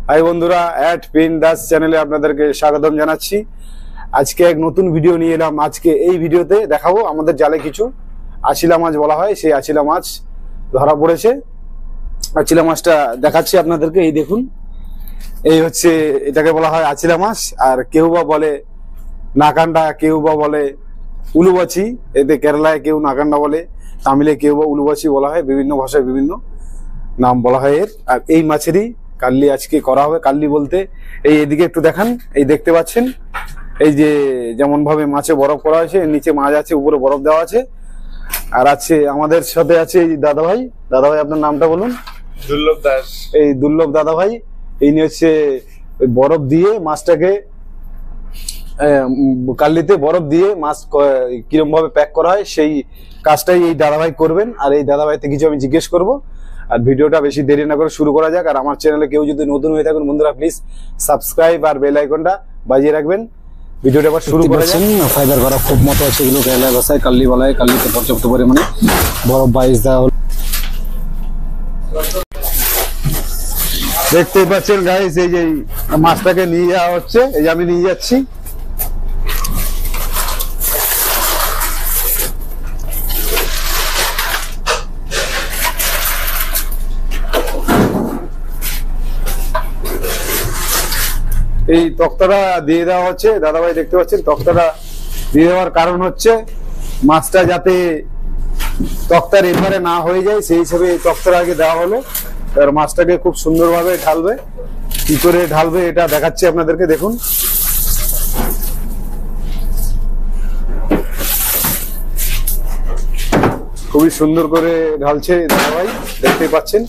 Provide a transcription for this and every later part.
High বন্ধুরা, @pin Das চ্যানেলে আপনাদেরকে স্বাগতম জানাচ্ছি। আজকে এক নতুন ভিডিও নিয়ে এলাম। আজকে এই ভিডিওতে দেখাবো আমাদের জালে কিছু আছিলা মাছ বলা হয়, সেই আছিলা মাছ ধরা পড়েছে। আছিলা মাছটা দেখাচ্ছি আপনাদেরকে। এই দেখুন, এই হচ্ছে, এটাকে বলা হয় আছিলা মাছ। আর কেউ বা বলে নাকান্ডা, কেউ বা বলে উলুবাচি। এতে কেরালায় কেউ নাকান্ডা বলে, তামিলে কেউ বা উলুবাচি বলা হয়। বিভিন্ন ভাষায় বিভিন্ন নাম বলা হয় এর। আর এই মাছেরই কাল্লি আজকে করা হবে। কাল্লি বলতে এই এদিকে একটু দেখান, এই দেখতে পাচ্ছেন, এই যে যেমন ভাবে মাছে বরফ করা হয়েছে, নিচে মাছ আছে, উপরে বরফ দেওয়া আছে। আর আছে আমাদের সাথে আছে এই দাদা ভাই। দাদা ভাই, আপনার নামটা বলুন। দুর্লভ দাস। এই দুর্লভ দাদা ভাই, ইনি হচ্ছে বরফ দিয়ে মাছটাকে, কাল্লিতে বরফ দিয়ে মাছ কিরম ভাবে প্যাক করা হয় সেই কাজটাই এই দাদাভাই করবেন। আর এই দাদাভাইতে কিছু আমি জিজ্ঞেস করব। আর ভিডিওটা বেশি দেরি না করে শুরু করা যাক। আর আমার চ্যানেলে কেউ যদি নতুন হয়ে থাকেন বন্ধুরা, প্লিজ সাবস্ক্রাইব আর বেল আইকনটা বাজিয়ে রাখবেন। ভিডিওটা আবার শুরু করা যাক। ফাইবার করা খুব মতো আছে, এগুলো কেরালা ভাষায় কাল্লি বলা হয়। কাল্লিতে পর্যাপ্ত পরিমাণে বরফ বাইশ দেওয়া হলো। দেখতেই পাচ্ছেন গাইস, এই যে মাছটাকে নিয়ে যাওয়া হচ্ছে, এই যে আমি নিয়ে যাচ্ছি। এই তক্তাটা দিয়ে দেওয়া হচ্ছে দাদাভাই, দেখতে পাচ্ছেন। তক্তাটা দিয়ে দেওয়ার কারণ হচ্ছে মাছটা যাতে তক্তার এপারে না হয়ে যায়, সেই হিসেবে এই তক্তাটা আগে দেওয়া হলো। আর মাছটাকে খুব সুন্দরভাবে ঢালবে। কি করে ঢালবে এটা দেখাচ্ছি আপনাদেরকে, দেখুন। খুবই সুন্দর করে ঢালছে দাদাভাই, দেখতে পাচ্ছেন।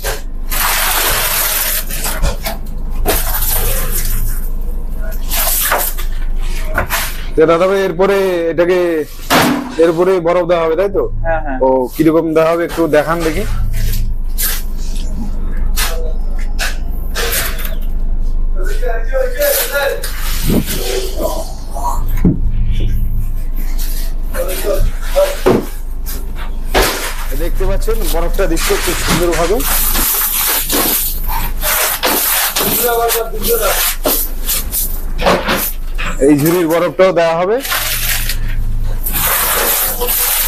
দাদা ভাই, এরপরে এটাকে এরপরে বরফ দেওয়া হবে, তাই তো? হ্যাঁ হ্যাঁ। ও কিরকম দেওয়া হবে একটু দেখান দেখি। দেখতে পাচ্ছেন বরফটা দিচ্ছে খুব সুন্দর ভাবে। এই ঝুড়ির বরফটাও দেওয়া হবে,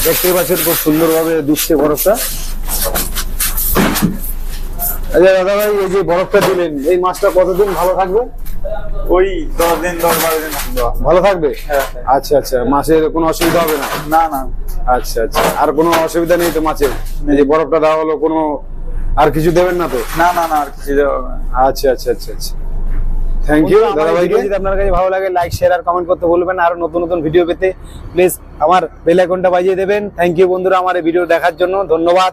দেখতে পাচ্ছেন খুব সুন্দর ভাবে দিচ্ছে বরফটা। আচ্ছা দাদা ভাই, এই যে বরফটা দিলেন, এই মাছটা কতদিন ভালো থাকবে? ওই 10 দিন 10-12 দিন ভালো থাকবে। হ্যাঁ। আচ্ছা আচ্ছা, মাছের কোনো অসুবিধা হবে না? না না। আচ্ছা আচ্ছা, আর কোনো অসুবিধা নেই তো মাছের? এই যে বরফটা দেওয়া হলো, কোনো আর কিছু দেবেন না তো? না না না, আর কিছু দেওয়া হবে না। আচ্ছা আচ্ছা আচ্ছা আচ্ছা, থ্যাংক ইউ দাদা ভাই। যদি আপনার কাছে ভালো লাগে, লাইক শেয়ার আর কমেন্ট করতে ভুলবেন না। আরো নতুন নতুন ভিডিও পেতে প্লিজ আমার বেল আইকনটা বাজিয়ে দেবেন। থ্যাংক ইউ বন্ধুরা আমার এই ভিডিও দেখার জন্য, ধন্যবাদ।